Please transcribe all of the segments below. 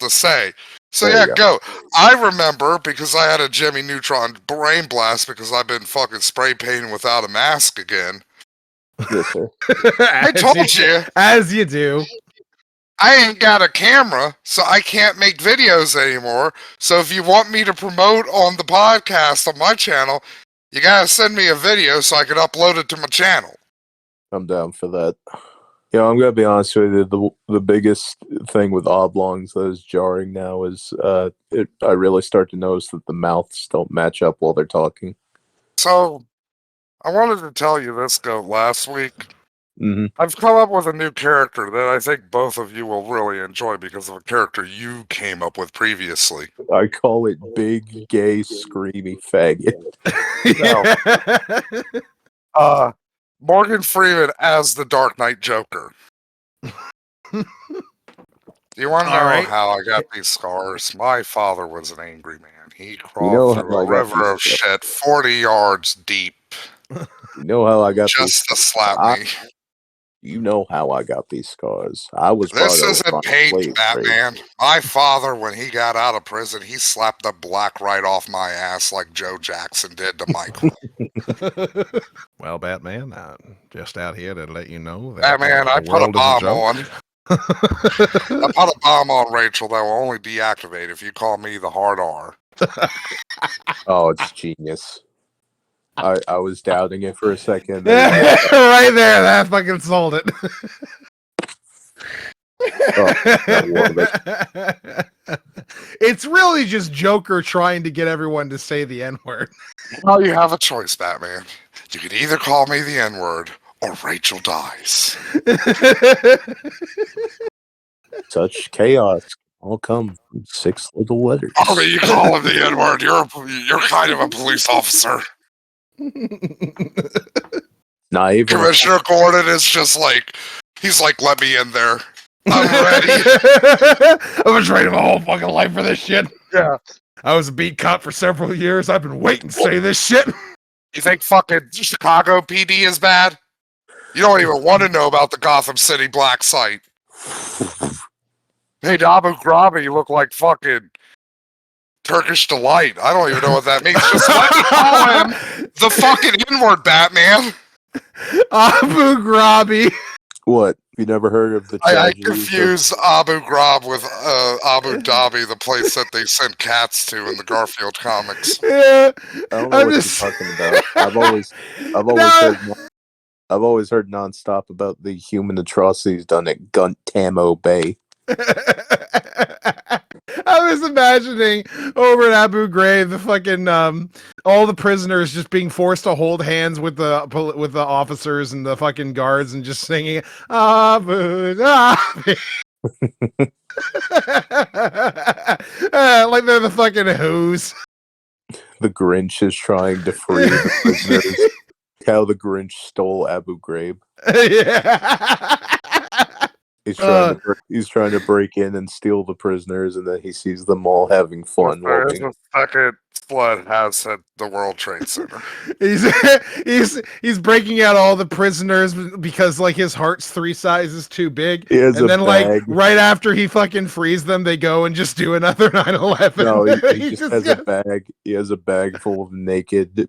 to say. So There yeah, you go. I remember because I had a Jimmy Neutron brain blast because I've been fucking spray painting without a mask again. Yes, sir. I told you. As you do. I ain't got a camera, so I can't make videos anymore. So if you want me to promote on the podcast on my channel, you gotta send me a video so I can upload it to my channel. I'm down for that. You know, I'm gonna be honest with you. The biggest thing with oblongs that is jarring now is I really start to notice that the mouths don't match up while they're talking. So I wanted to tell you this, Goat, last week. Mm-hmm. I've come up with a new character that I think both of you will really enjoy because of a character you came up with previously. I call it Big Gay Screamy Faggot. Morgan Freeman as the Dark Knight Joker. You want to know how I got these scars? My father was an angry man. He crawled through a river of shit 40 yards deep. You know how I got just to slap me. You know how I got these scars. I was. This isn't paint, Batman. My father, when he got out of prison, he slapped the black right off my ass like Joe Jackson did to Michael. Well, Batman, just out here to let you know that Batman, I put a bomb on. I put a bomb on Rachel that will only deactivate if you call me the hard R. Oh, it's genius. I was doubting it for a second. Right there, that fucking sold it. It's really just Joker trying to get everyone to say the N-word. Well, you have a choice, Batman. You can either call me the N-word or Rachel dies. Such chaos all come from 6 little letters. Oh, you call him the N-word. You're kind of a police officer. Naive. Commissioner Gordon is just like, he's like, let me in there. I'm ready. I've been training my whole fucking life for this shit. Yeah. I was a beat cop for several years. I've been waiting to say this shit. You think fucking Chicago PD is bad? You don't even want to know about the Gotham City black site. Hey, Abu Ghraib, you look like fucking Turkish Delight. I don't even know what that means. Just let me call him the fucking N-word, Batman. Abu Ghraib. What? You never heard of the I confuse Abu Ghraib with Abu Dhabi, the place that they send cats to in the Garfield comics. Yeah, I don't know what you're talking about. I've always heard nonstop about the human atrocities done at Guantanamo Bay. I was imagining over at Abu Ghraib, the fucking all the prisoners just being forced to hold hands with the officers and the fucking guards and just singing Abu Dhabi. Like they're the fucking Who's. The Grinch is trying to free the prisoners. How the Grinch stole Abu Ghraib. Yeah. He's trying to break in and steal the prisoners, and then he sees them all having fun. The second flood has at the World Trade Center. he's breaking out all the prisoners because like his heart's 3 sizes too big. And then like right after he fucking frees them, they go and just do another 9/11. No, he just has a bag. He has a bag full of naked,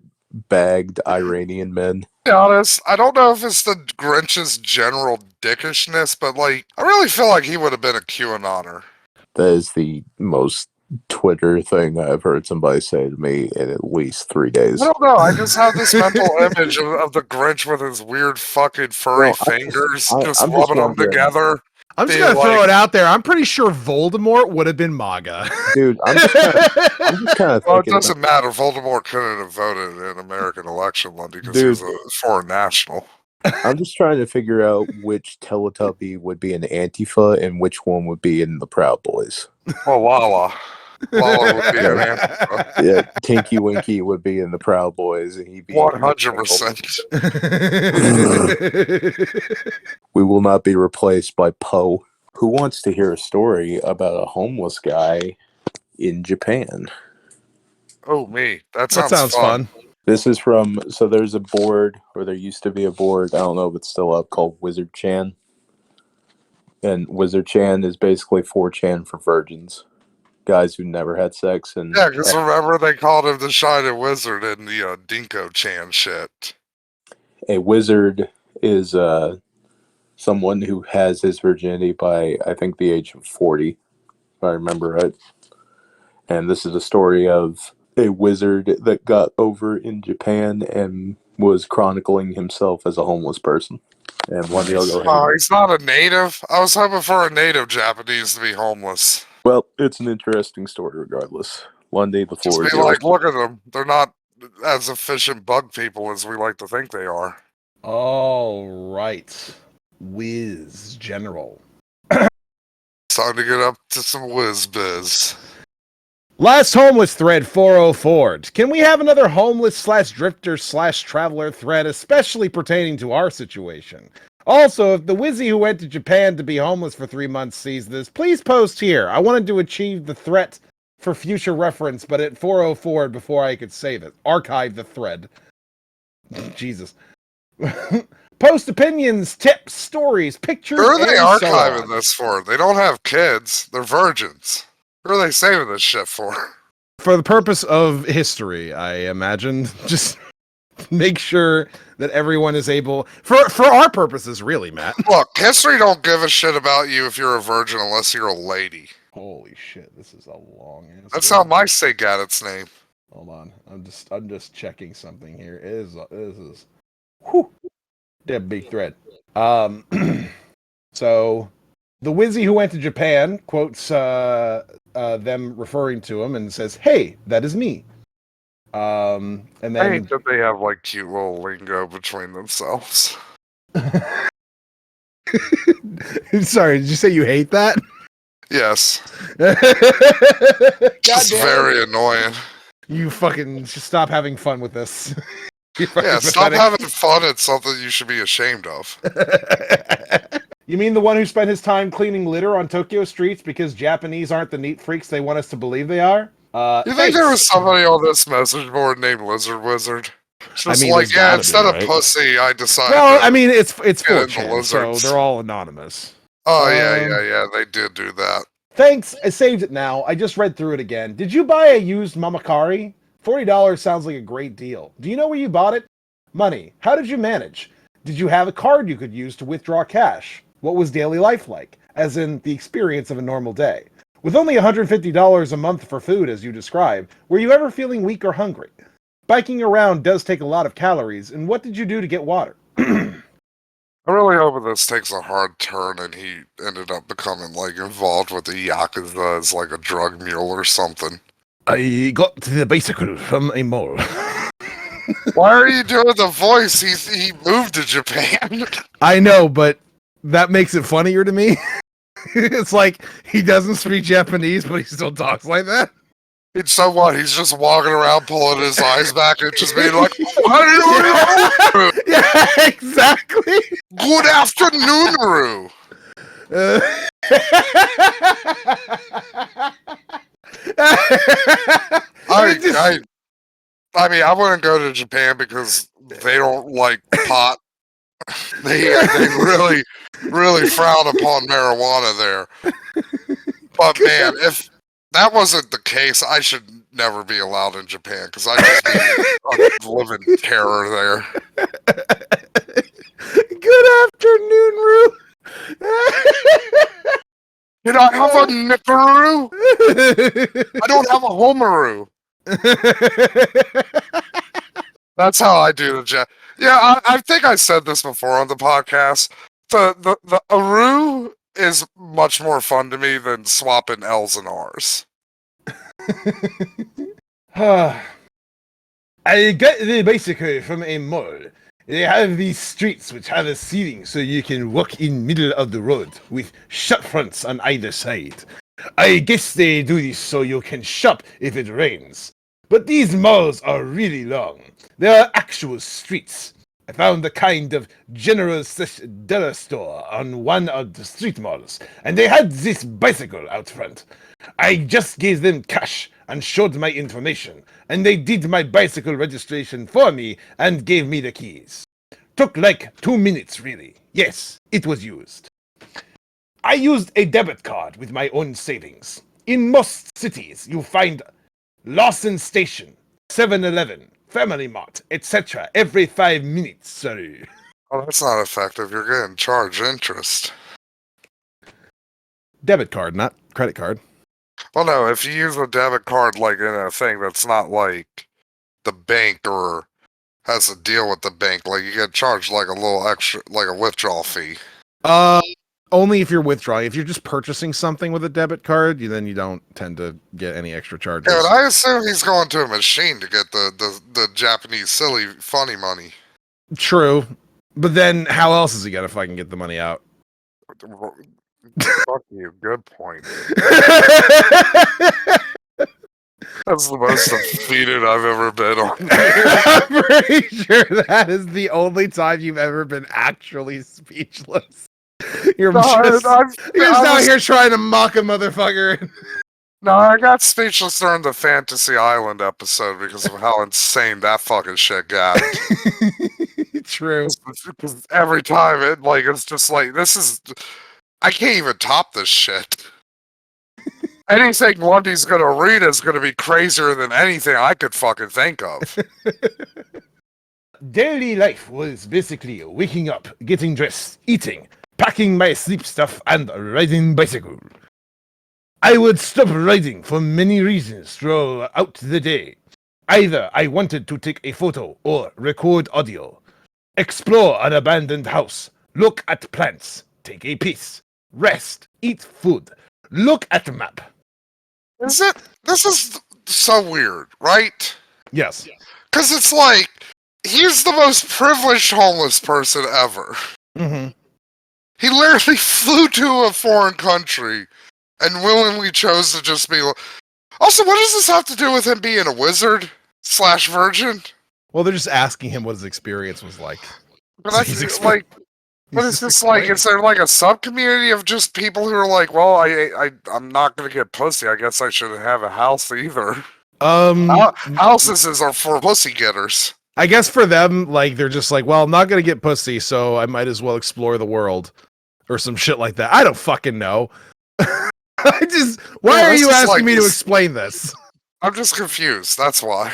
bagged Iranian men. To be honest, I don't know if it's the Grinch's general dickishness, but like I really feel like he would have been a QAnoner. That is the most Twitter thing I've heard somebody say to me in at least 3 days. I don't know. I just have this mental image of the Grinch with his weird fucking furry fingers just rubbing them together. I'm just gonna throw it out there. I'm pretty sure Voldemort would have been MAGA. Dude, I'm just kind of well, it doesn't matter. Voldemort couldn't have voted in an American election, Lundy, because he was a foreign national. I'm just trying to figure out which Teletubby would be in Antifa and which one would be in the Proud Boys. Oh, Lala. Lala would be in Antifa. Yeah, Tinky Winky would be in the Proud Boys, and he'd be 100%. We will not be replaced by Poe. Who wants to hear a story about a homeless guy in Japan? Oh, me. That sounds fun. This is from, so there's a board, or there used to be a board, I don't know if it's still up, called Wizard Chan. And Wizard Chan is basically 4chan for virgins. Guys who never had sex and Yeah, because remember they called him the Shining Wizard in the Dinko Chan shit. a wizard is someone who has his virginity by, I think, the age of 40, if I remember right. And this is a story of a wizard that got over in Japan and was chronicling himself as a homeless person. And one day I'll go ahead. Oh, he's not a native? I was hoping for a native Japanese to be homeless. Well, it's an interesting story regardless. One day the Just floor be is like, yours. look at them. They're not as efficient bug people as we like to think they are. All right. Whiz General. It's time to get up to some whiz biz. Last homeless thread 404. Can we have another homeless / drifter / traveler thread, especially pertaining to our situation? Also, if the Wizzy who went to Japan to be homeless for 3 months sees this, please post here. I wanted to achieve the threat for future reference, but at 404 before I could save it. Archive the thread. Jesus. Post opinions, tips, stories, pictures. Who are they and so archiving on. this for? They don't have kids. They're virgins. Who are they saving this shit for? For the purpose of history, I imagine. Just make sure that everyone is able for our purposes, really, Matt. Look, history don't give a shit about you if you're a virgin unless you're a lady. Holy shit, this is a long answer. That's how my state got its name. Hold on. I'm just checking something here. This is whew, that big thread. So the Wizzy who went to Japan quotes them referring to him and says, "Hey, that is me." And I then hate that they have like cute little lingo between themselves. sorry, did you say you hate that? Yes. God It's damn it. very annoying. You fucking should stop having fun with this. You're fucking Yeah, stop pathetic. having fun at something you should be ashamed of. You mean the one who spent his time cleaning litter on Tokyo streets because Japanese aren't the neat freaks they want us to believe they are? You think there was somebody on this message board named Lizard Wizard? Just mean, like, there's yeah, gotta instead be, of right? pussy, I decided. Well, to- I mean, it's Get into 4chan, so lizards. they're all anonymous. Oh yeah, they did do that. Thanks, I saved it now. I just read through it again. Did you buy a used Mamakari? $40 sounds like a great deal. Do you know where you bought it? Money. How did you manage? Did you have a card you could use to withdraw cash? What was daily life like? As in, the experience of a normal day. With only $150 a month for food, as you describe, were you ever feeling weak or hungry? Biking around does take a lot of calories, and what did you do to get water? I really hope this takes a hard turn and he ended up becoming like involved with the Yakuza as like a drug mule or something. I got the bicycle from a mall. Why are you doing the voice? He moved to Japan. I know, but that makes it funnier to me. It's like he doesn't speak Japanese, but he still talks like that. And so what? He's just walking around pulling his eyes back and just being like, "How do you do? Yeah, exactly. Good afternoon, Roo." I mean, I wouldn't go to Japan because they don't like pot. They really, really frown upon marijuana there. But man, if that wasn't the case, I should never be allowed in Japan because I just be live in terror there. Good afternoon, Roo. Did I have a Nikaroo? I don't have a Homaru. That's how I do the jet. Yeah, I think I said this before on the podcast. The Aru is much more fun to me than swapping L's and R's. I got the bicycle from a mall. They have these streets which have a ceiling so you can walk in middle of the road with shut fronts on either side. I guess they do this so you can shop if it rains. But these malls are really long. They are actual streets. I found a kind of general dollar store on one of the street malls, and they had this bicycle out front. I just gave them cash and showed my information, and they did my bicycle registration for me and gave me the keys. Took like 2 minutes, really. Yes, it was used. I used a debit card with my own savings. In most cities, you find Lawson Station, 7-Eleven, Family Mart, etc. every 5 minutes, sir. Oh, that's not effective. You're getting charged interest. Debit card, not credit card. Well, no, if you use a debit card like in a thing that's not like the bank or has a deal with the bank, like you get charged like a little extra, like a withdrawal fee. Only if you're withdrawing. If you're just purchasing something with a debit card, then you don't tend to get any extra charges. Yeah, but I assume he's going to a machine to get the Japanese silly funny money. True. But then how else is he gonna fucking get the money out? Fuck you. Good point. That's the most defeated I've ever been on. I'm pretty sure that is the only time you've ever been actually speechless. You're just out here trying to mock a motherfucker. No, I got speechless during the Fantasy Island episode because of how insane that fucking shit got. True. Because every time it's just like, I can't even top this shit. Anything Lundy's gonna read is gonna be crazier than anything I could fucking think of. Daily life was basically waking up, getting dressed, eating, packing my sleep stuff, and riding bicycle. I would stop riding for many reasons throughout the day. Either I wanted to take a photo or record audio, explore an abandoned house, look at plants, take a piss, rest, eat food, look at the map. This is so weird, right? Yes. Because it's like, he's the most privileged homeless person ever. Mm-hmm. He literally flew to a foreign country and willingly chose to just be. Also, what does this have to do with him being a wizard / virgin? Well, they're just asking him what his experience was like. But So that's he's like, but it's just like, is there like a sub community of just people who are like, well, I'm not gonna get pussy. I guess I shouldn't have a house either. Houses are for pussy getters. I guess for them, like they're just like, well, I'm not gonna get pussy, so I might as well explore the world, or some shit like that. I don't fucking know. Why are you asking me to explain this? I'm just confused. That's why.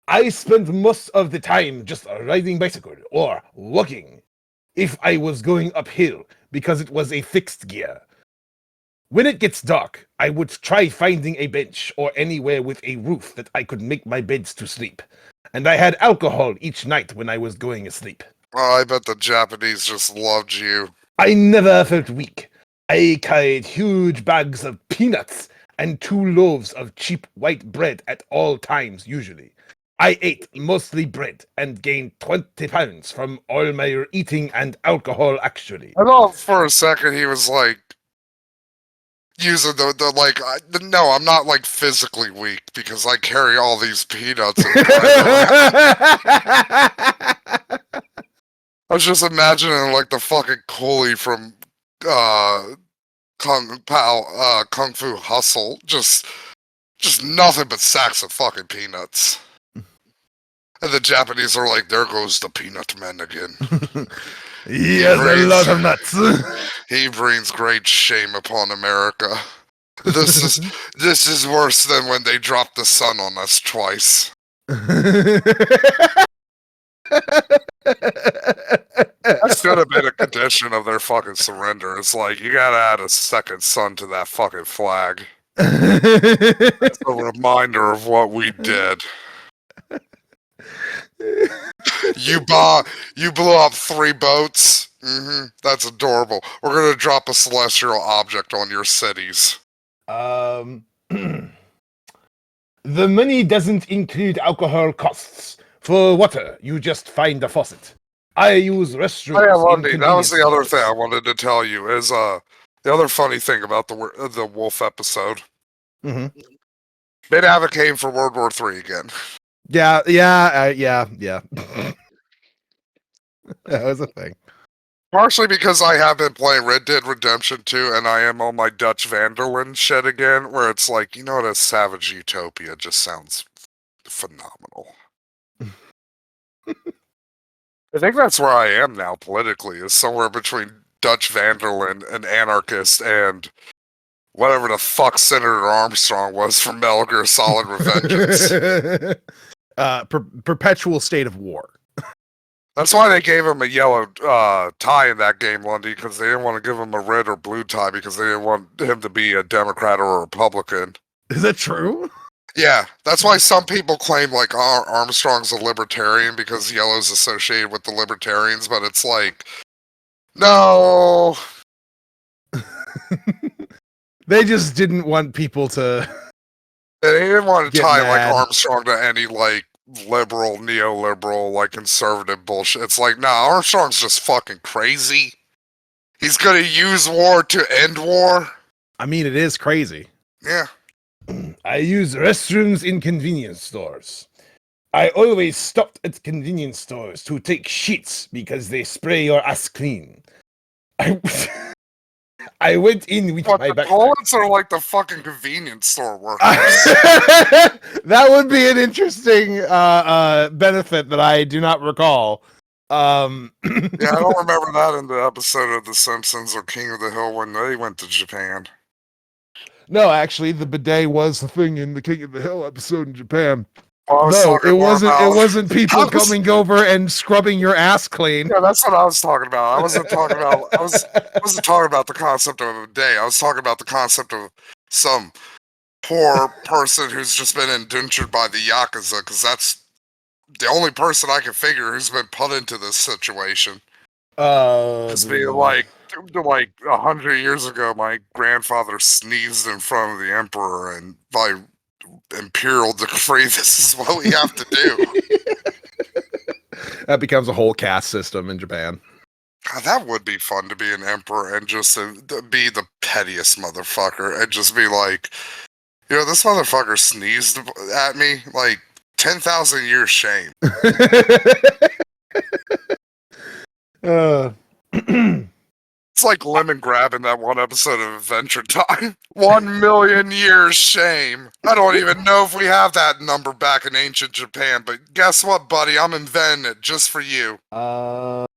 I spent most of the time just riding bicycle or walking, if I was going uphill, because it was a fixed gear. When it gets dark, I would try finding a bench or anywhere with a roof that I could make my beds to sleep. And I had alcohol each night when I was going asleep. Oh, I bet the Japanese just loved you. I never felt weak. I carried huge bags of peanuts and 2 loaves of cheap white bread at all times, usually. I ate mostly bread and gained 20 pounds from all my eating and alcohol, actually. I thought for a second he was like, using the like, no, I'm not like physically weak because I carry all these peanuts. And I was just imagining like the fucking coolie from Kung Fu Hustle, just nothing but sacks of fucking peanuts. And the Japanese are like, there goes the peanut man again. He has a lot of nuts. He brings great shame upon America. This is worse than when they dropped the sun on us twice. That should have been a condition of their fucking surrender. It's like, you gotta add a second sun to that fucking flag. It's a reminder of what we did. You blew up 3 boats. That's adorable. We're gonna drop a celestial object on your cities. The money doesn't include alcohol costs. For water, you just find a faucet. I use restrooms. Oh yeah, Lundy, that was the other thing I wanted to tell you is the other funny thing about the wolf episode. Mm-hmm. Mid-Havoc came for World War III again. Yeah. That was a thing. Partially because I have been playing Red Dead Redemption 2 and I am on my Dutch Vanderland shit again, where it's like, you know what, a Savage Utopia just sounds phenomenal. I think that's where I am now politically, is somewhere between Dutch van der Linde, an anarchist, and whatever the fuck Senator Armstrong was from Metal Gear Solid Revengeance. Perpetual state of war. That's why they gave him a yellow tie in that game, Lundy, because they didn't want to give him a red or blue tie because they didn't want him to be a Democrat or a Republican. Is that true? Yeah, that's why some people claim like Armstrong's a libertarian because yellow's associated with the libertarians, but it's like, no. They just didn't want people to. They didn't want to Get tie mad. like Armstrong to any like liberal, neoliberal, like conservative bullshit. It's like, nah, Armstrong's just fucking crazy. He's gonna use war to end war. I mean, it is crazy. Yeah. I use restrooms in convenience stores. I always stopped at convenience stores to take shits because they spray your ass clean. I went in with But my the backpack. toilets are like the fucking convenience store workers. That would be an interesting benefit that I do not recall. Yeah, I don't remember that in the episode of The Simpsons or King of the Hill when they went to Japan. No, actually, the bidet was the thing in the King of the Hill episode in Japan. Well, I was No, talking it more wasn't. about- It wasn't people I was- coming over and scrubbing your ass clean. Yeah, that's what I was talking about. I wasn't talking about. I wasn't talking about the concept of a day. I was talking about the concept of some poor person who's just been indentured by the yakuza, because that's the only person I can figure who's been put into this situation. Just being like 100 years ago, my grandfather sneezed in front of the emperor, and by imperial decree, this is what we have to do. That becomes a whole caste system in Japan. God, that would be fun to be an emperor and just to be the pettiest motherfucker and just be like, you know, this motherfucker sneezed at me, like 10,000 years shame. It's like Lemon Grab in that one episode of Adventure Time. 1 million years shame. I don't even know if we have that number back in ancient Japan, but guess what, buddy? I'm inventing it just for you. I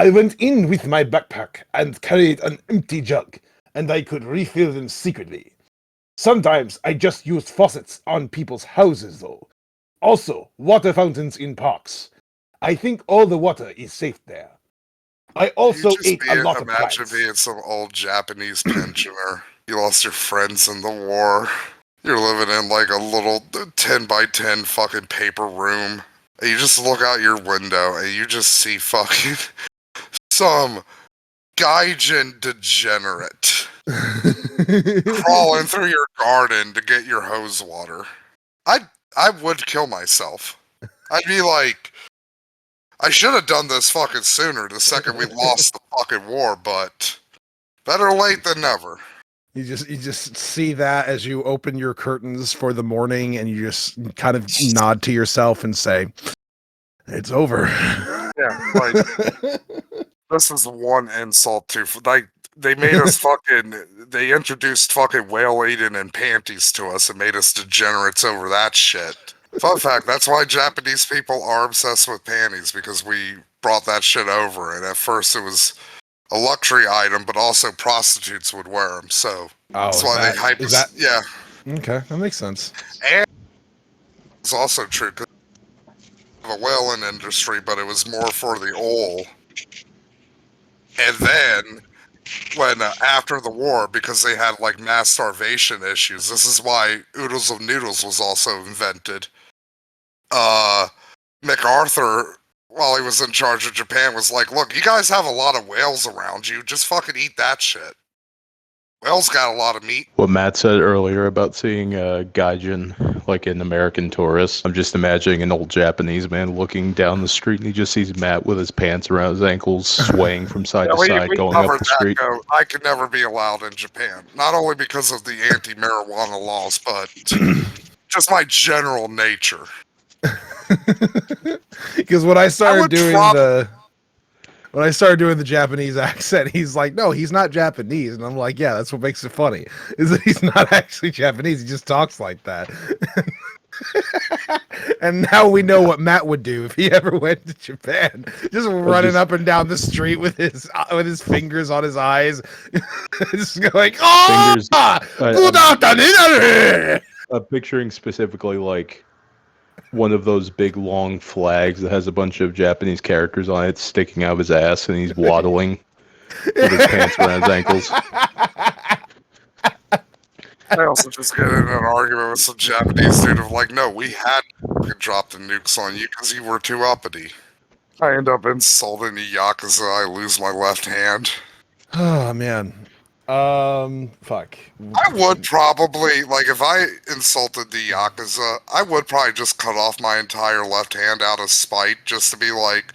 went in with my backpack and carried an empty jug, and I could refill them secretly. Sometimes I just used faucets on people's houses, though. Also, water fountains in parks. I think all the water is safe there. I also ate a lot of Imagine plants. being some old Japanese pensioner. You lost your friends in the war. You're living in like a little 10 by 10 fucking paper room. And you just look out your window and you just see fucking some gaijin degenerate crawling through your garden to get your hose water. I would kill myself. I'd be like, I should have done this fucking sooner the second we lost the fucking war, but better late than never. You just see that as you open your curtains for the morning, and you just kind of nod to yourself and say, "It's over." Yeah, like this is one insult too. Like they made us fucking. They introduced fucking whale eating and panties to us and made us degenerates over that shit. Fun fact: that's why Japanese people are obsessed with panties, because we brought that shit over, and at first it was a luxury item, but also prostitutes would wear them. So that's why they hype us. Yeah, Okay, that makes sense. it's also true. 'Cause of a whaling industry, but it was more for the oil. And then, when after the war, because they had like mass starvation issues, this is why oodles of noodles was also invented. MacArthur, while he was in charge of Japan, was like, "Look, you guys have a lot of whales around you. Just fucking eat that shit. Whales got a lot of meat." What Matt said earlier about seeing gaijin like in American Tourists, I'm just imagining an old Japanese man looking down the street and he just sees Matt with his pants around his ankles, swaying from side to side, going up covered the that, street. though. I could never be allowed in Japan, not only because of the anti-marijuana laws, but just my general nature. Because when I started would doing prob- the Japanese accent, he's like, "No, he's not Japanese," and I'm like, "Yeah, that's what makes it funny, is that he's not actually Japanese. He just talks like that." And now we know what Matt would do if he ever went to Japan. Just running up and down the street with his fingers on his eyes, just going, "Oh, Fingers- good afternoon." I'm picturing specifically like one of those big long flags that has a bunch of Japanese characters on it sticking out of his ass, and he's waddling with his pants around his ankles. I also just get in an argument with some Japanese dude of like, no, we had to drop the nukes on you because you were too uppity. I end up insulting the Yakuza, I lose my left hand. Oh man. Fuck. I would probably, like, if I insulted the Yakuza, I would probably just cut off my entire left hand out of spite just to be like,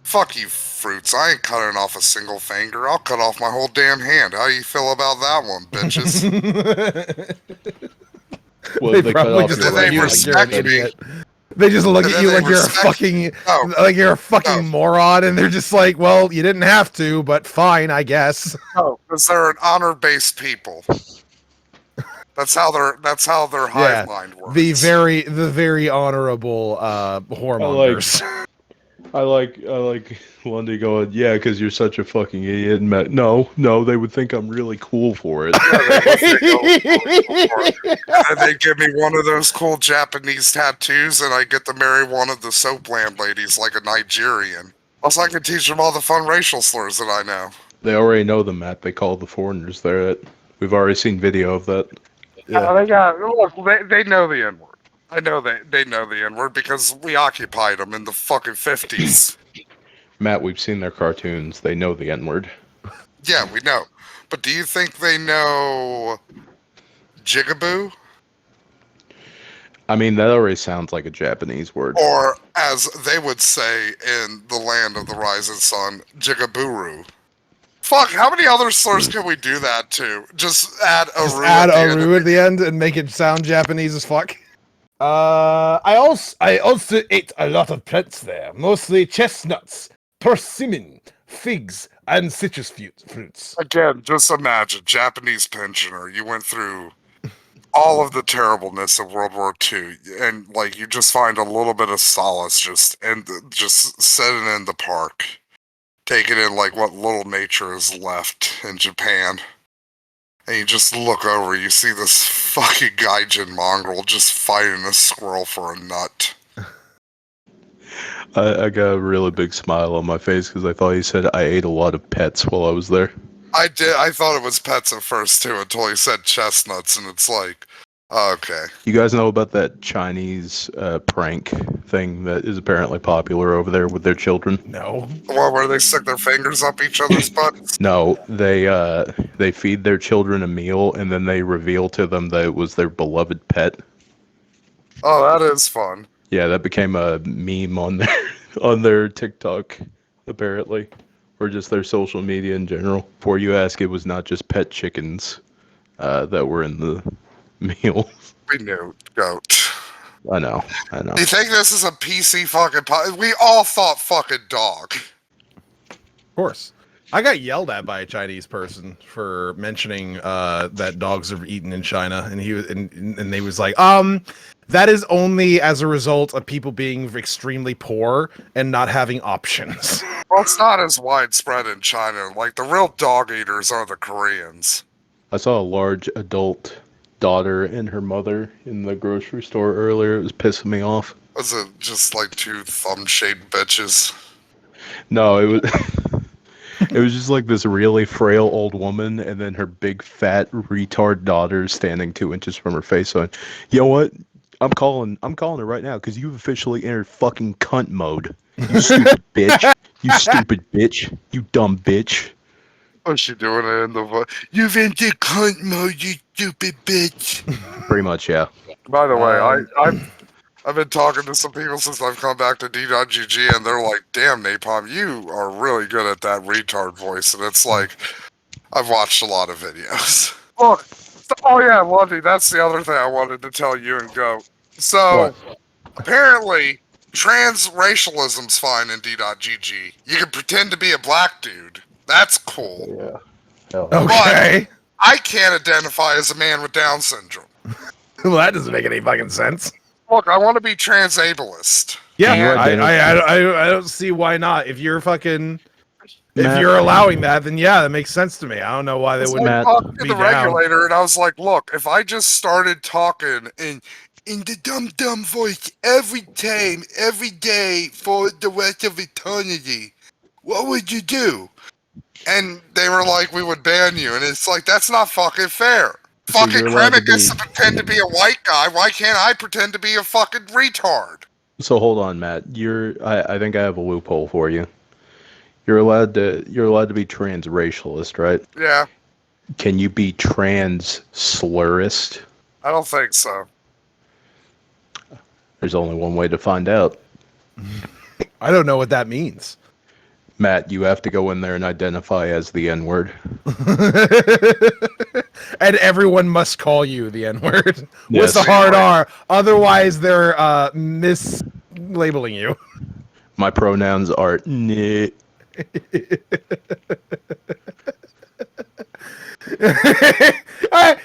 fuck you, fruits. I ain't cutting off a single finger. I'll cut off my whole damn hand. How you feel about that one, bitches? Well, They they cut probably off just your look at they you leg. like you're an respect me. idiot. They just look And at then you they like you're a respect- fucking No, like you're a fucking No. moron, and they're just like, well, you didn't have to, but fine, I guess. no, because they're an honor-based people. That's how their Yeah, hive mind works. The very honorable whoremongers. I like Lundy going, yeah, because you're such a fucking idiot. And Matt, no, they would think I'm really cool for it. And they give me one of those cool Japanese tattoos, and I get to marry one of the soap landladies like a Nigerian. Also, I can teach them all the fun racial slurs that I know. They already know them, Matt. They call the foreigners there. We've already seen video of that. Yeah. They got look. They know the N word. I know they know the N word because we occupied them in the fucking 50s. Matt, we've seen their cartoons. They know the N-word. Yeah, we know. But do you think they know jigaboo? I mean, that already sounds like a Japanese word. Or, as they would say in the land of the rising sun, jigaburu. Fuck, how many other slurs can we do that to? Just add a Just add a ru at the end and make it sound Japanese as fuck. I also ate a lot of plants there, mostly chestnuts, persimmon, figs, and citrus fruits. Again, just imagine, Japanese pensioner, you went through all of the terribleness of World War II, and like you just find a little bit of solace just sitting in the park, taking in like what little nature is left in Japan. And you just look over, you see this fucking gaijin mongrel just fighting a squirrel for a nut. I got a really big smile on my face because I thought he said I ate a lot of pets while I was there. I did. I thought it was pets at first too, until he said chestnuts, and it's like, okay. You guys know about that Chinese prank thing that is apparently popular over there with their children? No. Well, where they stick their fingers up each other's butts. No, they feed their children a meal and then they reveal to them that it was their beloved pet. Oh, that is fun. Yeah, that became a meme on their TikTok, apparently, or just their social media in general. Before you ask, it was not just pet chickens that were in the meal. We knew, goat. I know. Do you think this is a PC fucking we all thought fucking dog. Of course. I got yelled at by a Chinese person for mentioning that dogs are eaten in China, and he was and they was like, that is only as a result of people being extremely poor and not having options. Well, it's not as widespread in China. Like, the real dog eaters are the Koreans. I saw a large adult daughter and her mother in the grocery store earlier. It was pissing me off. Was it just like two thumb-shaped bitches? No, it was it was just like this really frail old woman and then her big fat retard daughter standing 2 inches from her face on. You know what? I'm calling her right now because you've officially entered fucking cunt mode. You stupid bitch. You stupid bitch. You dumb bitch. What's she doing it in the voice? You've entered cunt mode, you stupid bitch. Pretty much, yeah. By the way, I've been talking to some people since I've come back to D.GG, and they're like, damn, Napalm, you are really good at that retard voice. And it's like, I've watched a lot of videos. Look, oh yeah, Lundy, that's the other thing I wanted to tell you and go. So, apparently, transracialism's fine in D.GG. You can pretend to be a black dude. That's cool. Yeah. Hell. Okay. I can't identify as a man with Down syndrome. Well, that doesn't make any fucking sense. Look, I want to be trans-ableist. Yeah, Can you I don't see why not. If you're fucking, if Matt, you're allowing that, then yeah, that makes sense to me. I don't know why they It's wouldn't like Matt, talking to be the down. regulator, and I was like, "Look, if I just started talking in the dumb voice every time, every day for the rest of eternity, what would you do?" And they were like, "We would ban you," and it's like that's not fucking fair. So Fucking you're allowed to Kremek gets to be- pretend to be a white guy. Why can't I pretend to be a fucking retard? So hold on, Matt. I think I have a loophole for you. You're allowed to be transracialist, right? Yeah, Can you be trans slurist? I don't think so. There's only one way to find out. I don't know what that means. Matt, you have to go in there and identify as the N-word. And everyone must call you the N-word with Yes. the hard R. Otherwise, they're mislabeling you. My pronouns are "n." I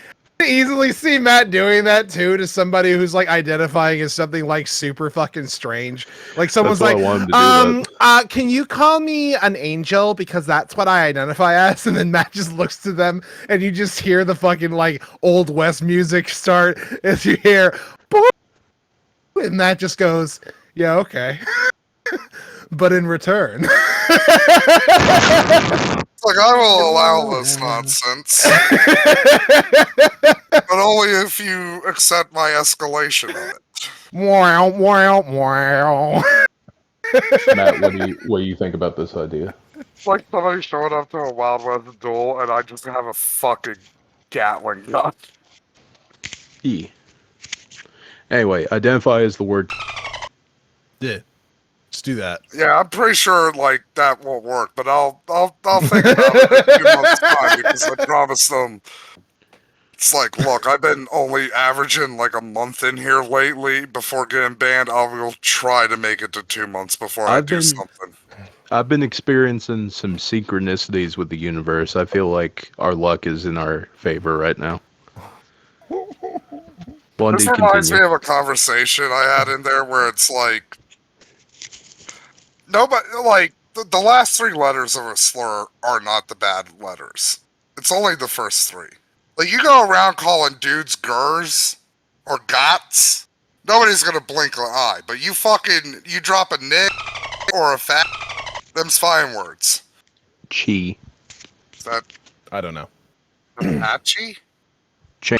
easily see Matt doing that too to somebody who's like identifying as something like super fucking strange. Like someone's That's why like, I wanted to do can you call me an angel because that's what I identify as? And then Matt just looks to them and you just hear the fucking like Old West music start as you hear, "Boing," and Matt just goes, yeah, okay. But in return. It's like I will allow this nonsense, but only if you accept my escalation of it. Wow, wow, wow. Matt, what do you think about this idea? It's like somebody showing up to a Wild West duel and I just have a fucking Gatling gun. E. Anyway, identify as the word. Yeah. Let's do that. Yeah, I'm pretty sure like that won't work, but I'll think about it in a few months' time because I promised them. It's like, look, I've been only averaging like a month in here lately before getting banned. I will try to make it to 2 months before I I've do been- something. I've been experiencing some synchronicities with the universe. I feel like our luck is in our favor right now. Blondie, This reminds me continue. of a conversation I had in there where it's like nobody like the last 3 letters of a slur are not the bad letters. It's only the first 3. Like you go around calling dudes gers or gots, nobody's gonna blink an eye. But you drop a nick or a fat, them's fine words. Chi. Is that I don't know. Apache? Cha-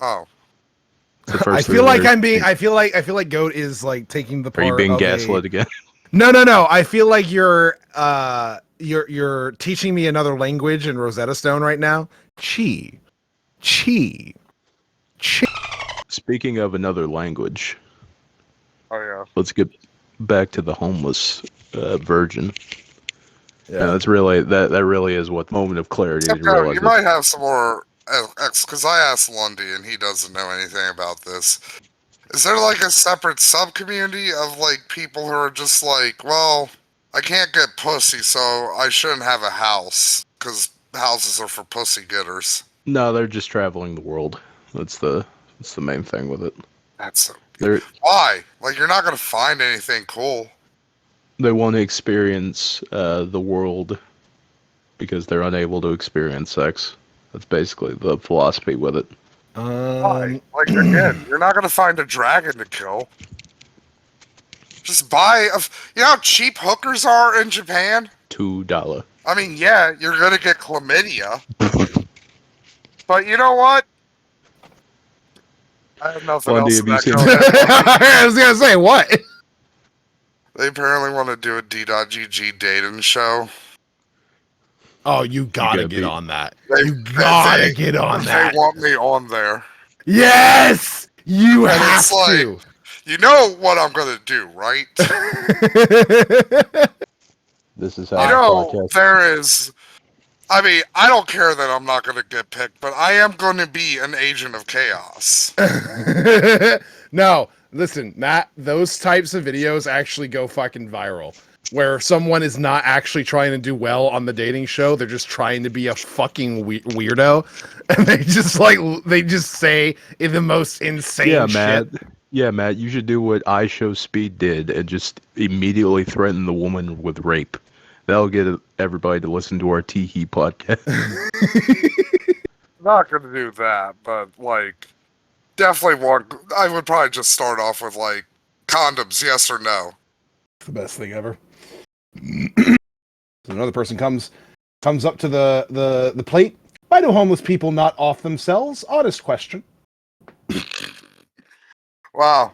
Oh. The first I three feel like letters. I'm being. I feel like Goat is like taking the Are part. you being of gaslit a... again? No. I feel like you're teaching me another language in Rosetta Stone right now. Chi. Speaking of another language, Oh yeah. let's get back to the homeless virgin. Yeah. That's really that really is what the moment of clarity is. Except, Realize you that- might have some more because I asked Lundy and he doesn't know anything about this. Is there like a separate sub community of like people who are just like, well, I can't get pussy, so I shouldn't have a house because houses are for pussy getters. No, they're just traveling the world. That's the main thing with it. That's so. They're Why? Like you're not gonna find anything cool. they want to experience the world because they're unable to experience sex. That's basically the philosophy with it. Why? Like again, you're not gonna find a dragon to kill. Just buy a. You know how cheap hookers are in Japan? $2. I mean, yeah, you're gonna get chlamydia. But you know what? I have nothing Lundy, else have to you that seen- go. I was gonna say what? They apparently want to do a D.GG dating show. Oh, you gotta gotta get be- on that. They- You gotta they- get on They that. want me on there. Yes, you And have it's like- to. You know what I'm gonna do, right? This is how You the know, podcast. there is. I mean, I don't care that I'm not gonna get picked, but I am gonna be an agent of chaos. No, listen, Matt, those types of videos actually go fucking viral. where someone is not actually trying to do well on the dating show. They're just trying to be a fucking weirdo. And they just say the most insane Yeah, shit. Matt. Yeah, Matt, you should do what iShowSpeed did and just immediately threaten the woman with rape. That'll get everybody to listen to our Teehee podcast. Not gonna do that, but like, definitely want. I would probably just start off with like condoms, yes or no. The best thing ever. Another person comes up to the plate. Why do homeless people not off themselves? Honest question. Wow,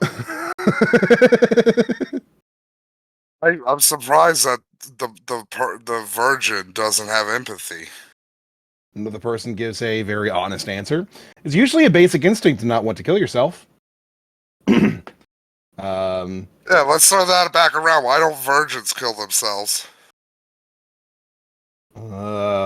I'm surprised that the virgin doesn't have empathy. Another person gives a very honest answer. It's usually a basic instinct to not want to kill yourself. Yeah, let's throw that back around. Why don't virgins kill themselves?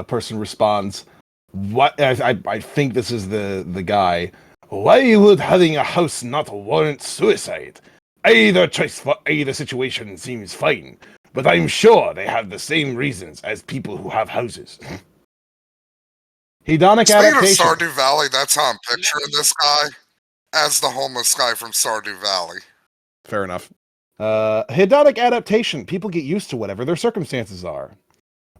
Person responds, "What? I think this is the guy. Why would having a house not warrant suicide? Either choice for either situation seems fine, but I'm sure they have the same reasons as people who have houses." Hedonic Speaking of adaptation. Stardew Valley, that's how I'm picturing this guy as the homeless guy from Stardew Valley. Fair enough. Hedonic adaptation. People get used to whatever their circumstances are.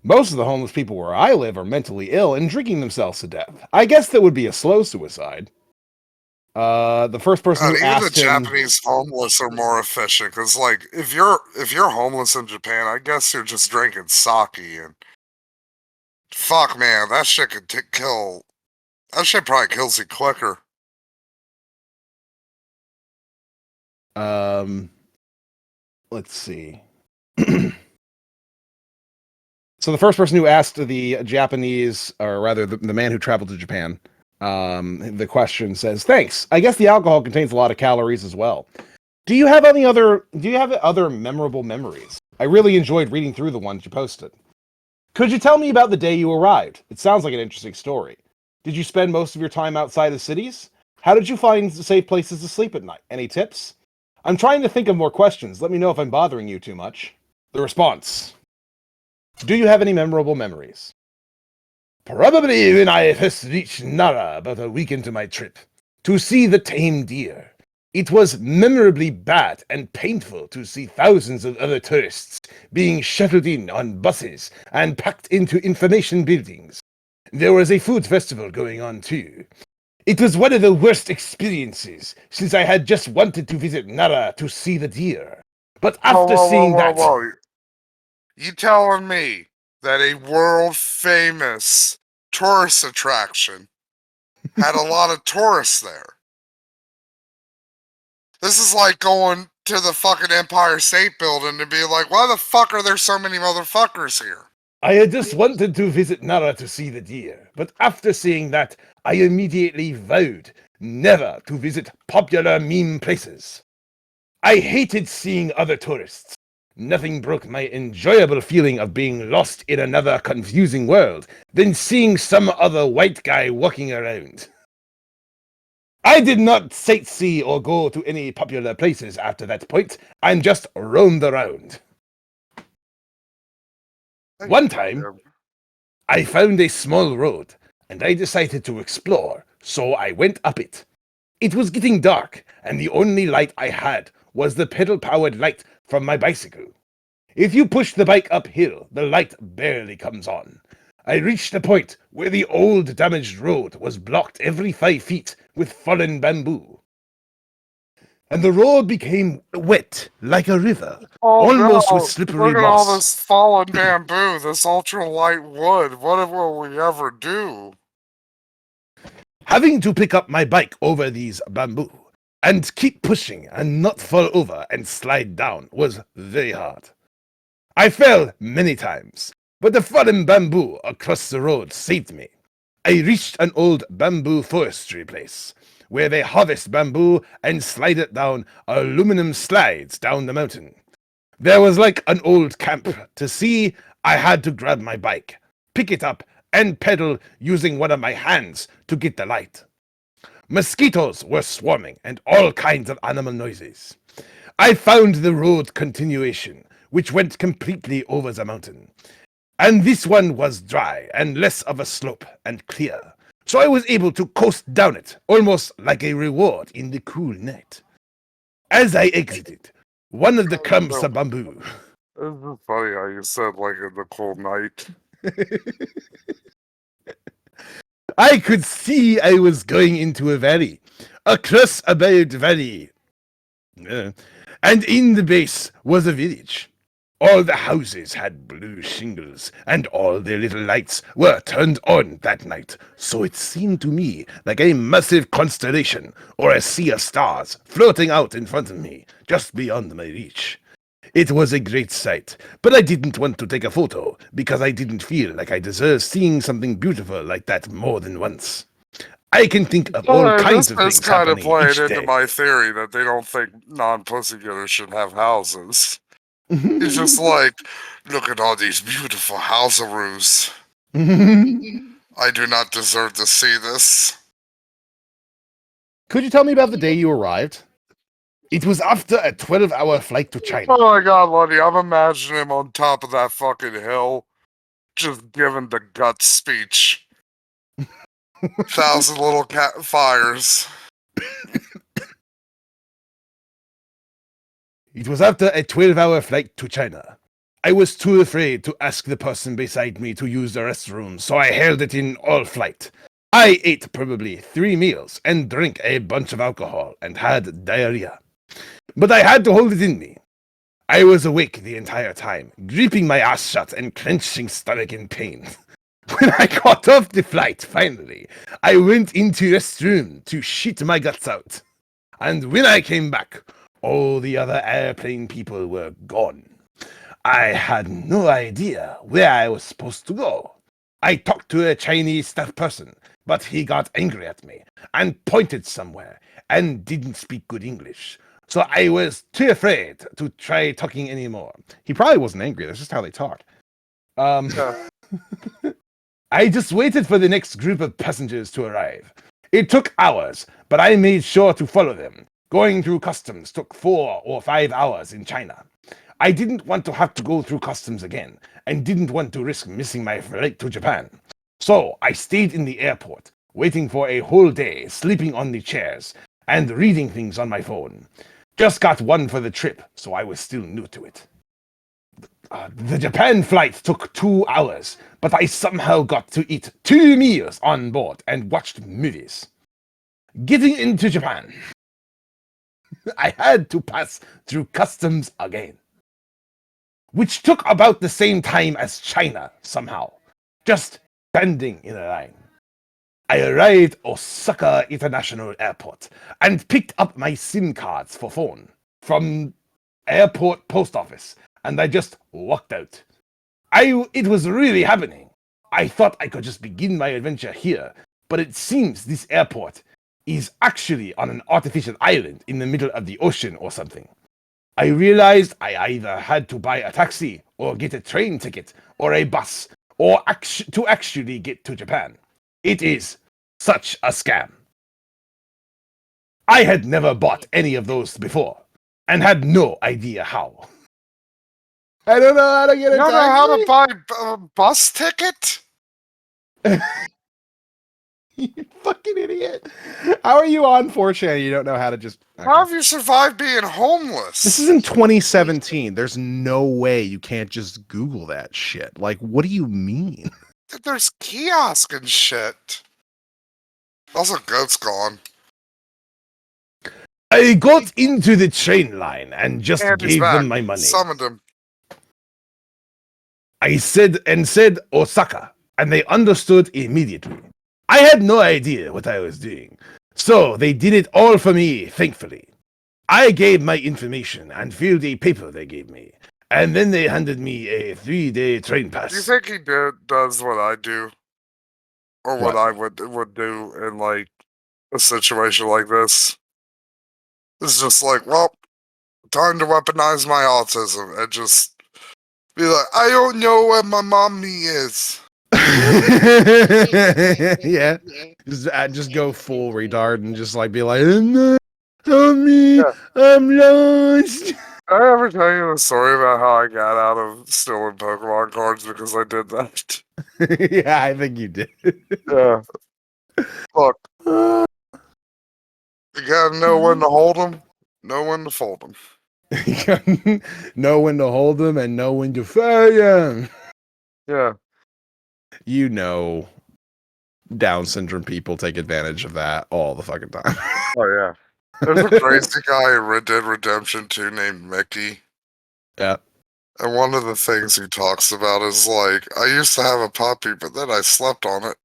Most of the homeless people where I live are mentally ill and drinking themselves to death. I guess that would be a slow suicide. The first person who Even asked the him, Japanese homeless are more efficient because, like, if you're homeless in Japan, I guess you're just drinking sake and fuck, man, that shit could kill. That shit probably kills you quicker. let's see. So the first person who asked the Japanese, or rather the man who traveled to Japan, the question says, "Thanks. I guess the alcohol contains a lot of calories as well. Do you have other memorable memories? I really enjoyed reading through the ones you posted. Could you tell me about the day you arrived? It sounds like an interesting story. Did you spend most of your time outside the cities? How did you find safe places to sleep at night? Any tips? I'm trying to think of more questions. Let me know if I'm bothering you too much." The response: "Do you have any memorable memories?" "Probably when I first reached Nara about a week into my trip, to see the tame deer. It was memorably bad and painful to see thousands of other tourists being shuttled in on buses and packed into information buildings. There was a food festival going on too. It was one of the worst experiences, since I had just wanted to visit Nara to see the deer. But after seeing that..." You telling me that a world famous tourist attraction had a lot of tourists there? This is like going to the fucking Empire State Building and being like, why the fuck are there so many motherfuckers here? "I had just wanted to visit Nara to see the deer, but after seeing that, I immediately vowed never to visit popular meme places. I hated seeing other tourists. Nothing broke my enjoyable feeling of being lost in another confusing world than seeing some other white guy walking around. I did not sightsee or go to any popular places after that point, and just roamed around. One time, I found a small road, and I decided to explore, so I went up it. It was getting dark, and the only light I had was the pedal-powered light from my bicycle. If you push the bike uphill, the light barely comes on. I reached a point where the old damaged road was blocked every 5 feet with fallen bamboo. And the road became wet like a river, almost with slippery Look at all moss. this fallen bamboo, this ultralight wood. What will we ever do? Having to pick up my bike over these bamboo and keep pushing and not fall over and slide down was very hard. I fell many times, but the fallen bamboo across the road saved me. I reached an old bamboo forestry place, where they harvest bamboo and slide it down aluminum slides down the mountain. There was like an old camp. To see, I had to grab my bike, pick it up, and pedal using one of my hands to get the light. Mosquitoes were swarming and all kinds of animal noises. I found the road continuation, which went completely over the mountain. And this one was dry and less of a slope and clear. So I was able to coast down it, almost like a reward in the cool night. As I exited, one of the clumps of bamboo. This is funny how you said like in the cold night. I could see I was going into a valley, across a bird valley. And in the base was a village. All the houses had blue shingles, and all their little lights were turned on that night, so it seemed to me like a massive constellation, or a sea of stars, floating out in front of me, just beyond my reach. It was a great sight, but I didn't want to take a photo, because I didn't feel like I deserved seeing something beautiful like that more than once. I can think of all kinds of things This kind of happening playing each into day. my theory that they don't think non-pussy getters should have houses. It's just like, look at all these beautiful houseroos. I do not deserve to see this. Could you tell me about the day you arrived? It was after a 12-hour flight to China. Oh my god, Lundy, I'm imagining him on top of that fucking hill, just giving the gut speech. 1,000 little cat fires. It was after a 12-hour flight to China. I was too afraid to ask the person beside me to use the restroom, so I held it in all flight. I ate probably 3 meals and drank a bunch of alcohol and had diarrhea. But I had to hold it in me. I was awake the entire time, gripping my ass shut and clenching stomach in pain. When I got off the flight, finally, I went into the restroom to shit my guts out. And when I came back, all the other airplane people were gone. I had no idea where I was supposed to go. I talked to a Chinese staff person, but he got angry at me and pointed somewhere and didn't speak good English. So I was too afraid to try talking anymore. He probably wasn't angry. That's just how they talk. I just waited for the next group of passengers to arrive. It took hours, but I made sure to follow them. Going through customs took 4 or 5 hours in China. I didn't want to have to go through customs again, and didn't want to risk missing my flight to Japan. So I stayed in the airport, waiting for a whole day, sleeping on the chairs, and reading things on my phone. Just got one for the trip, so I was still new to it. The Japan flight took 2 hours, but I somehow got to eat 2 meals on board and watched movies. Getting into Japan, I had to pass through customs again, which took about the same time as China somehow, just standing in a line. I arrived Osaka International Airport and picked up my SIM cards for phone from airport post office, and I just walked out. It was really happening. I thought I could just begin my adventure here, but it seems this airport is actually on an artificial island in the middle of the ocean or something. I realized I either had to buy a taxi or get a train ticket or a bus or to actually get to Japan. It is such a scam. I had never bought any of those before and had no idea how. I don't know how to get a You don't know how to taxi. buy a bus ticket? You fucking idiot. How are you on 4chan? You don't know how to just. How have you survived being homeless? This is in 2017. There's no way you can't just Google that shit. Like, what do you mean? There's kiosk and shit. Also, Goat's gone. I got into the train line and just And he's gave back. them my money. Summoned him. I said Osaka, and they understood immediately. I had no idea what I was doing, so they did it all for me, thankfully. I gave my information and filled a paper they gave me, and then they handed me a 3-day train pass. Do you think he does what I do? Or what I would do in, like, a situation like this? It's just like, well, time to weaponize my autism and just be like, I don't know where my mommy is. Yeah. Just go full retard and just like be like, "No, help me, Yeah. I'm lost." I ever tell you the story about how I got out of stealing Pokemon cards because I did that? Yeah, I think you did. Yeah. Look, you gotta know when to hold them, know when to fold them. Know when to hold them and know when to fire them. Yeah. You know, Down syndrome people take advantage of that all the fucking time. Oh, yeah. There's a crazy guy in Red Dead Redemption 2 named Mickey. Yeah. And one of the things he talks about is like, I used to have a puppy, but then I slept on it.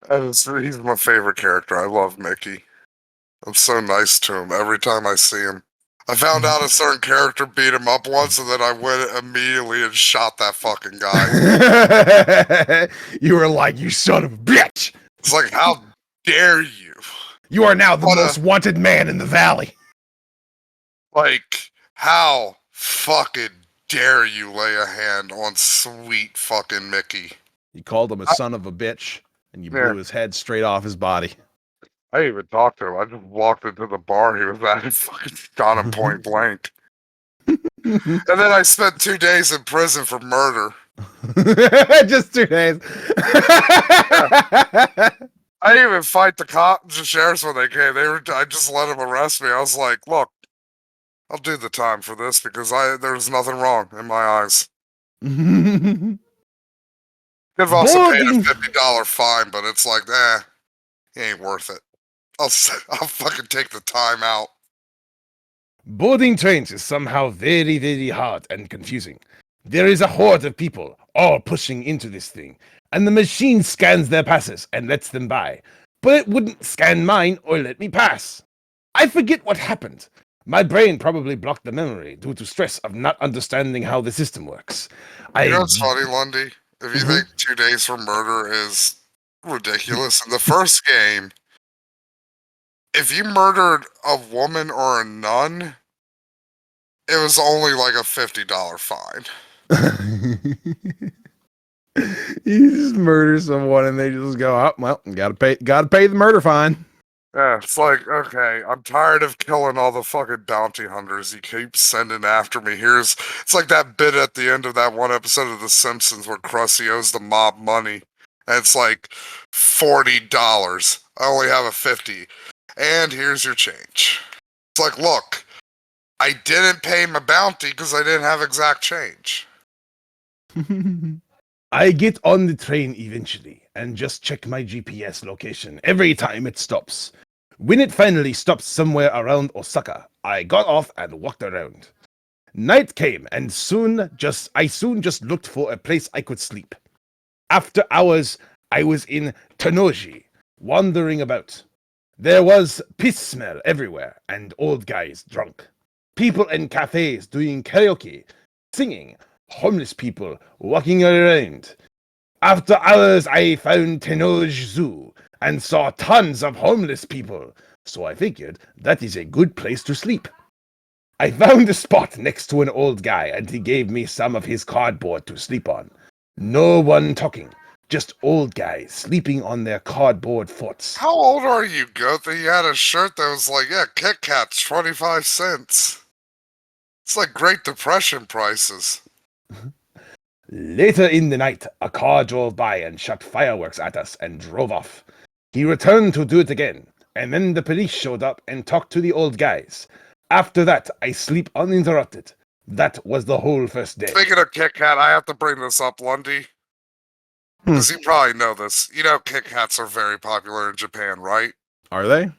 And he's my favorite character. I love Mickey. I'm so nice to him every time I see him. I found out a certain character beat him up once, and then I went immediately and shot that fucking guy. You were like, you son of a bitch! It's like, how dare you? You are now the What most wanted man in the valley. Like, how fucking dare you lay a hand on sweet fucking Mickey? You called him a son of a bitch, and you Yeah. blew his head straight off his body. I didn't even talked to him. I just walked into the bar he was at and fucking shot him point blank. And then I spent 2 days in prison for murder. Just 2 days. I didn't even fight the sheriffs when they came. I just let them arrest me. I was like, look, I'll do the time for this because there's nothing wrong in my eyes. Could have also paid a $50 fine, but it's like, he ain't worth it. I'll fucking take the time out. Boarding trains is somehow very, very hard and confusing. There is a horde of people all pushing into this thing, and the machine scans their passes and lets them by, but it wouldn't scan mine or let me pass. I forget what happened. My brain probably blocked the memory due to stress of not understanding how the system works. You know what's funny, Lundy? If you think 2 days for murder is ridiculous, in the first game, if you murdered a woman or a nun, it was only like a $50 fine. You just murder someone and they just go, oh, well, gotta pay the murder fine. Yeah, it's like, okay, I'm tired of killing all the fucking bounty hunters. You keep sending after me. It's like that bit at the end of that one episode of The Simpsons where Krusty owes the mob money. And it's like $40. I only have a 50. And here's your change. It's like, look, I didn't pay my bounty because I didn't have exact change. I get on the train eventually and just check my GPS location every time it stops. When it finally stops somewhere around Osaka, I got off and walked around. Night came and I soon just looked for a place I could sleep. After hours, I was in Tanoji, wandering about. There was piss smell everywhere and old guys drunk. People in cafes doing karaoke, singing, homeless people walking around. After hours, I found Tenoge Zoo and saw tons of homeless people, so I figured that is a good place to sleep. I found a spot next to an old guy and he gave me some of his cardboard to sleep on. No one talking, just old guys sleeping on their cardboard forts. How old are you, Goat, that you had a shirt that was like, yeah, Kit Kat's 25 cents? It's like Great Depression prices. Later in the night, a car drove by and shot fireworks at us and drove off. He returned to do it again, and then the police showed up and talked to the old guys. After that, I sleep uninterrupted. That was the whole first day. Speaking of Kit Kat, I have to bring this up, Lundy. Because you probably know this. You know Kit Kats are very popular in Japan, right? Are they?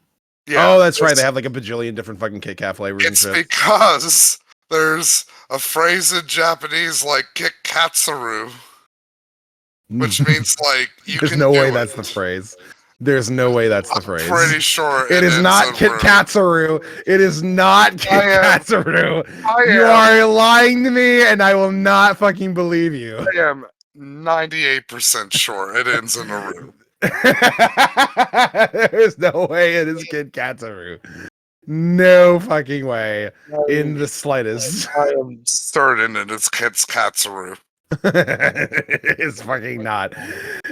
Yeah. Oh, that's right. They have like a bajillion different fucking Kit Kat flavors and It's shit. because there's a phrase in Japanese like Kit Katsaru, which means like you There's can no do way it. that's the phrase. There's no way that's the phrase. Pretty sure It is ends not in Kit ru. Katsaru. It is not Kit I am. Katsaru. I You am, are lying to me, and I will not fucking believe you. I am 98% sure it ends in a room. There's no way it is Kit Katsaru. No fucking way. In the slightest. I am certain it's Katsaru. It's fucking not.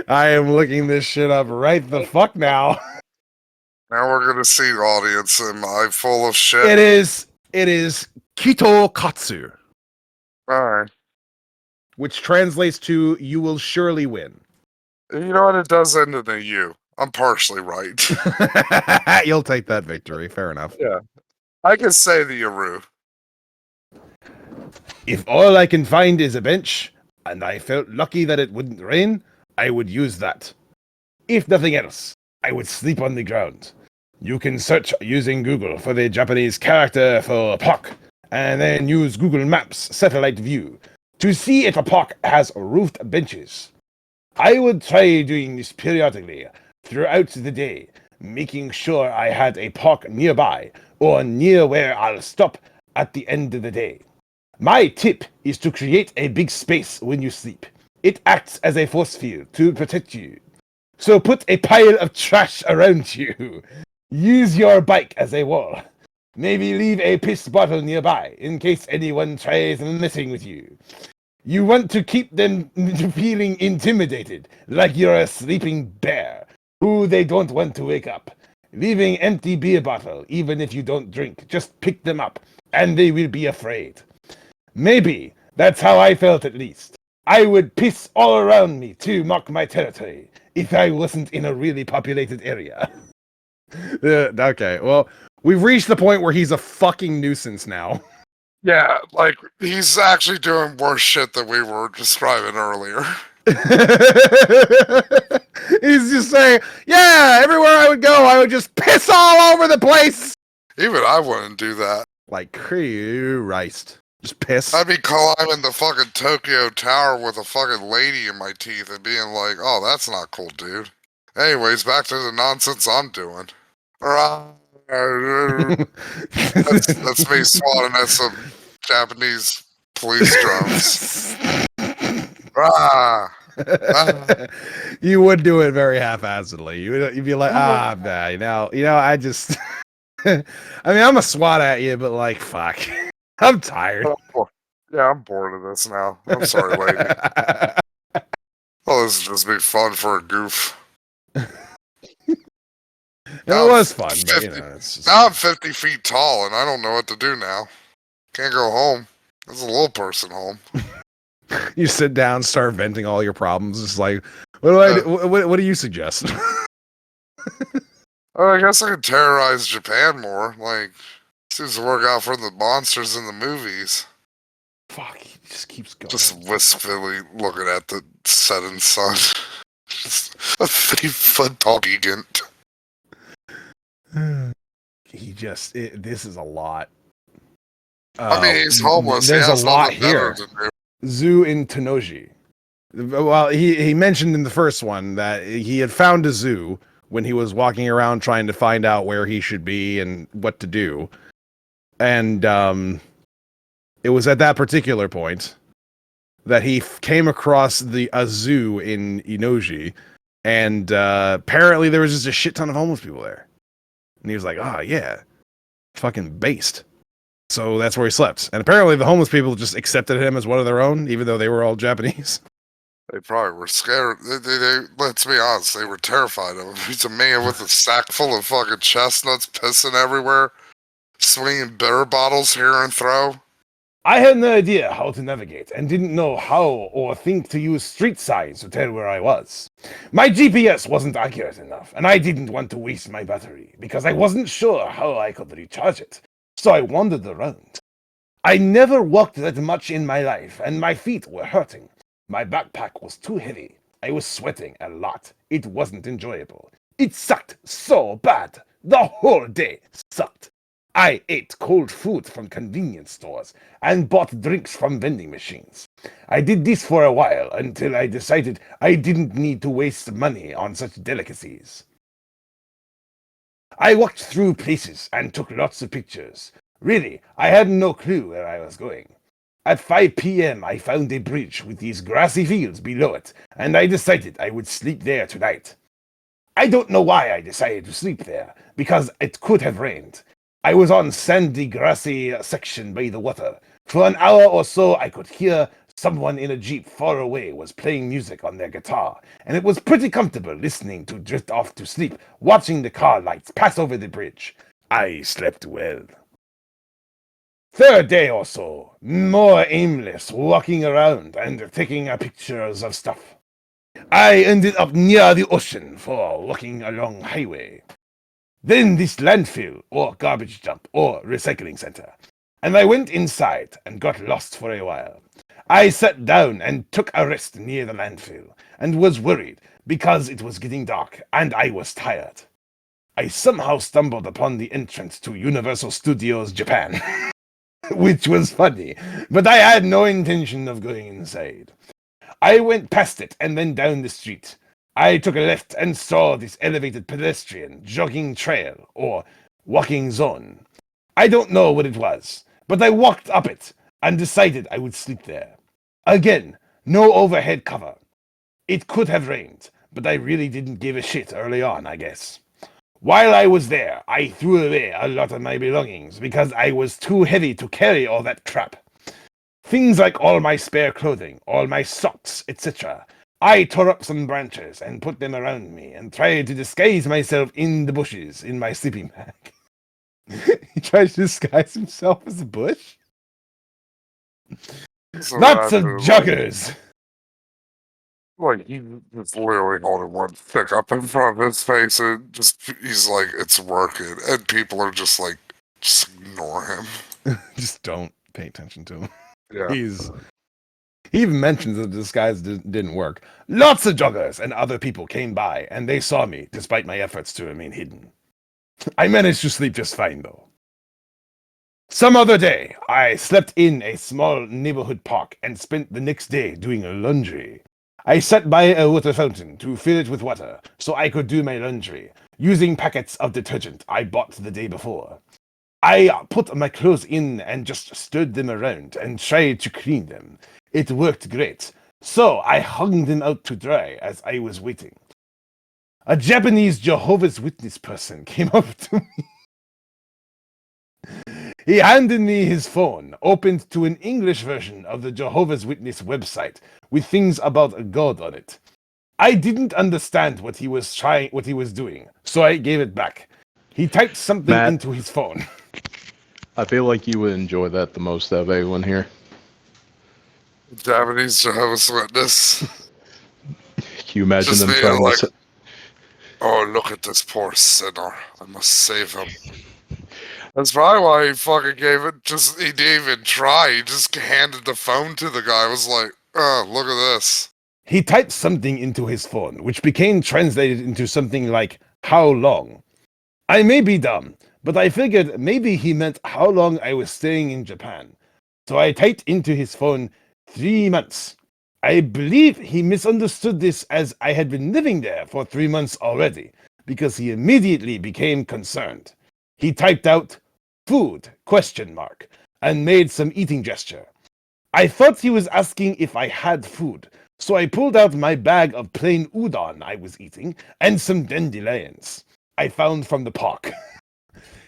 I am looking this shit up right the fuck now. Now we're gonna see, audience, am I full of shit? It is It is Kito Katsu, Alright. which translates to "You will surely win." You know what? It does end in a U. I'm partially right. You'll take that victory. Fair enough. Yeah. I can say the Yaru. If all I can find is a bench, and I felt lucky that it wouldn't rain, I would use that. If nothing else, I would sleep on the ground. You can search using Google for the Japanese character for park, and then use Google Maps satellite view to see if a park has roofed benches. I would try doing this periodically throughout the day, making sure I had a park nearby or near where I'll stop at the end of the day. My tip is to create a big space when you sleep. It acts as a force field to protect you. So put a pile of trash around you. Use your bike as a wall. Maybe leave a piss bottle nearby in case anyone tries messing with you. You want to keep them feeling intimidated, like you're a sleeping bear who they don't want to wake up. Leaving empty beer bottle, even if you don't drink, just pick them up, and they will be afraid. Maybe that's how I felt at least. I would piss all around me to mark my territory if I wasn't in a really populated area. Okay, well, we've reached the point where he's a fucking nuisance now. Yeah, like, he's actually doing worse shit than we were describing earlier. He's just saying, yeah, everywhere I would go, I would just piss all over the place. Even I wouldn't do that. Like Christ. Just piss. I'd be climbing the fucking Tokyo Tower with a fucking lady in my teeth and being like, oh, that's not cool, dude. Anyways, back to the nonsense I'm doing. That's me swatting at some Japanese police drones. You would do it very half-assedly. You'd be like, nah, I just, I mean, I'm a swat at you, but like, fuck, I'm tired. Yeah, I'm bored of this now. I'm sorry, lady. Oh, this is just be fun for a goof. It was fun, but you know, it's just... Now I'm 50 feet tall, and I don't know what to do now. Can't go home. There's a little person home. You sit down, start venting all your problems. It's like, what do I do? What do you suggest? I guess I could terrorize Japan more. Like, seems to work out for the monsters in the movies. Fuck, he just keeps going. Just wistfully looking at the setting sun. Just a 3-foot tall gigant. This is a lot. I mean, he's homeless. There's He has a lot nothing better here. to do. Zoo in Tenoji. Well, he mentioned in the first one that he had found a zoo when he was walking around trying to find out where he should be and what to do. And it was at that particular point that he came across a zoo in Inoji, and apparently there was just a shit ton of homeless people there. And he was like, oh, yeah, fucking based. So that's where he slept. And apparently the homeless people just accepted him as one of their own, even though they were all Japanese. They probably were scared. They let's be honest, they were terrified of him. He's a man with a sack full of fucking chestnuts pissing everywhere, swinging beer bottles here and throw. I had no idea how to navigate and didn't know how or think to use street signs to tell where I was. My GPS wasn't accurate enough, and I didn't want to waste my battery because I wasn't sure how I could recharge it, so I wandered around. I never walked that much in my life, and my feet were hurting. My backpack was too heavy. I was sweating a lot. It wasn't enjoyable. It sucked so bad. The whole day sucked. I ate cold food from convenience stores and bought drinks from vending machines. I did this for a while until I decided I didn't need to waste money on such delicacies. I walked through places and took lots of pictures. Really, I had no clue where I was going. At 5 p.m., I found a bridge with these grassy fields below it, and I decided I would sleep there tonight. I don't know why I decided to sleep there, because it could have rained. I was on sandy, grassy section by the water. For an hour or so, I could hear someone in a jeep far away was playing music on their guitar, and it was pretty comfortable listening to drift off to sleep, watching the car lights pass over the bridge. I slept well. Third day or so, more aimless, walking around and taking pictures of stuff. I ended up near the ocean for walking along highway. Then this landfill, or garbage dump, or recycling center. And I went inside and got lost for a while. I sat down and took a rest near the landfill, and was worried because it was getting dark and I was tired. I somehow stumbled upon the entrance to Universal Studios Japan, which was funny, but I had no intention of going inside. I went past it and then down the street. I took a left and saw this elevated pedestrian jogging trail, or walking zone. I don't know what it was, but I walked up it and decided I would sleep there. Again, no overhead cover. It could have rained, but I really didn't give a shit early on, I guess. While I was there, I threw away a lot of my belongings because I was too heavy to carry all that crap. Things like all my spare clothing, all my socks, etc. I tore up some branches and put them around me and tried to disguise myself in the bushes in my sleeping bag. He tried to disguise himself as a bush? So Lots that of dude, joggers! Like he was literally holding one stick up in front of his face, and he's like, "It's working," and people are just like, just ignore him. Just don't pay attention to him. Yeah. He even mentions that the disguise didn't work. Lots of joggers and other people came by, and they saw me, despite my efforts to remain hidden. I managed to sleep just fine, though. Some other day, I slept in a small neighborhood park and spent the next day doing laundry. I sat by a water fountain to fill it with water so I could do my laundry, using packets of detergent I bought the day before. I put my clothes in and just stirred them around and tried to clean them. It worked great, so I hung them out to dry as I was waiting. A Japanese Jehovah's Witness person came up to me. He handed me his phone, opened to an English version of the Jehovah's Witness website with things about God on it. I didn't understand what he was doing, so I gave it back. He typed something Matt. into his phone. I feel like you would enjoy that the most out of everyone here. Japanese Jehovah's Witness. Can you imagine Just them being trying like, to... "Oh, look at this poor sinner. I must save him." That's probably why he fucking gave it. He didn't even try. He just handed the phone to the guy. Was like, "Oh, look at this." He typed something into his phone, which became translated into something like, "How long?" I may be dumb, but I figured maybe he meant how long I was staying in Japan. So I typed into his phone 3 months. I believe he misunderstood this as I had been living there for 3 months already, because he immediately became concerned. He typed out food, and made some eating gesture. I thought he was asking if I had food, so I pulled out my bag of plain udon I was eating and some dandelions I found from the park.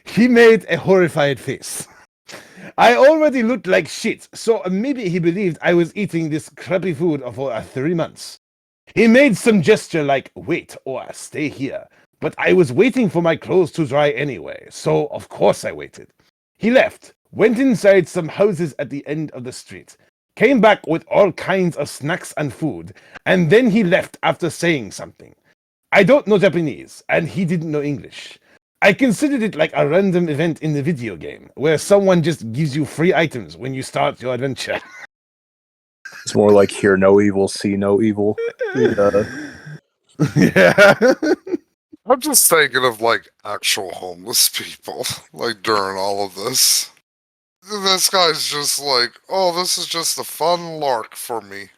He made a horrified face. I already looked like shit, so maybe he believed I was eating this crappy food for 3 months. He made some gesture like wait or stay here, but I was waiting for my clothes to dry anyway, so of course I waited. He left, went inside some houses at the end of the street, came back with all kinds of snacks and food, and then he left after saying something. I don't know Japanese, and he didn't know English. I considered it like a random event in the video game, where someone just gives you free items when you start your adventure. It's more like hear no evil, see no evil. Yeah. I'm just thinking of like actual homeless people, like during all of this. This guy's just like, "Oh, this is just a fun lark for me."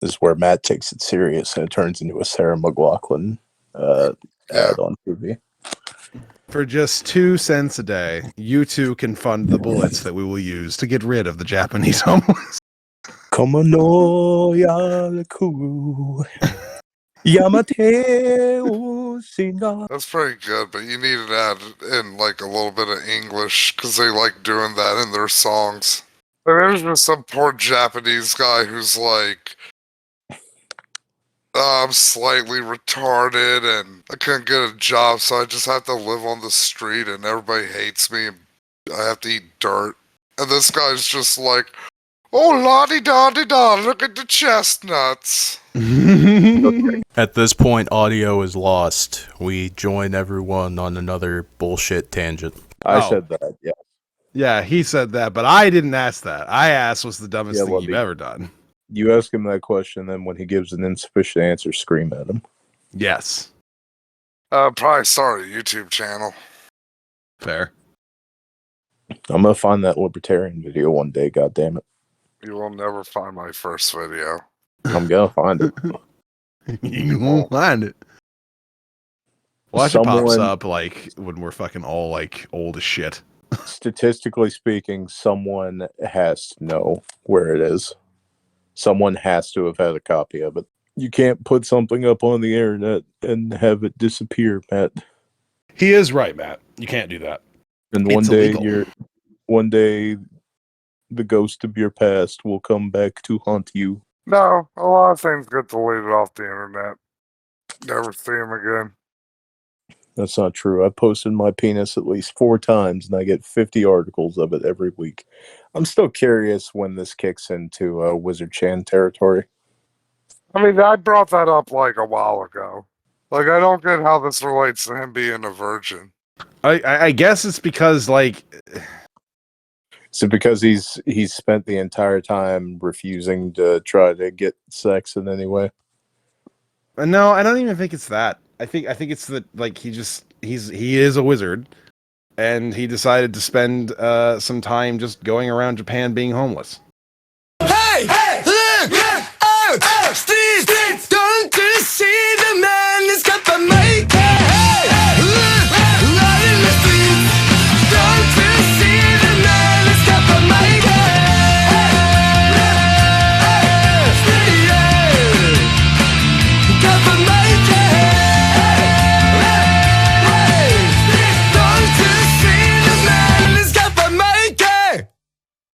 This is where Matt takes it serious and it turns into a Sarah McLachlan ad on TV. For just 2 cents a day, you two can fund the bullets that we will use to get rid of the Japanese homeless. Komono yaku Yamate Osina. That's pretty good, but you need to add in like a little bit of English because they like doing that in their songs. And there's just some poor Japanese guy who's like, "I'm slightly retarded and I couldn't get a job, so I just have to live on the street and everybody hates me and I have to eat dirt." And this guy's just like, oh, la-di-da-di-da, look at the chestnuts. At this point, audio is lost. We join everyone on another bullshit tangent. I Oh. said that. Yeah. Yeah, he said that, but I didn't ask that. I asked what's the dumbest Yeah, thing well, you've ever done. You ask him that question, then when he gives an insufficient answer, scream at him. Yes. Probably start a YouTube channel. Fair. I'm gonna find that libertarian video one day. God damn it! You will never find my first video. I'm gonna find it. You won't find it. Watch it pops Someone- up like when we're fucking all like old as shit. Statistically speaking, someone has to know where it is. Someone has to have had a copy of it. You can't put something up on the internet and have it disappear, Matt. He is right, Matt. You can't do that. And It's illegal. one day the ghost of your past will come back to haunt you. No, a lot of things get deleted off the internet. Never see them again. That's not true. I posted my penis at least 4 times and I get 50 articles of it every week. I'm still curious when this kicks into Wizard Chan territory. I mean, I brought that up like a while ago. Like, I don't get how this relates to him being a virgin. I guess it's because like So because he's spent the entire time refusing to try to get sex in any way. no, I don't even think it's that. I think it's that like he is a wizard, and he decided to spend some time just going around Japan being homeless.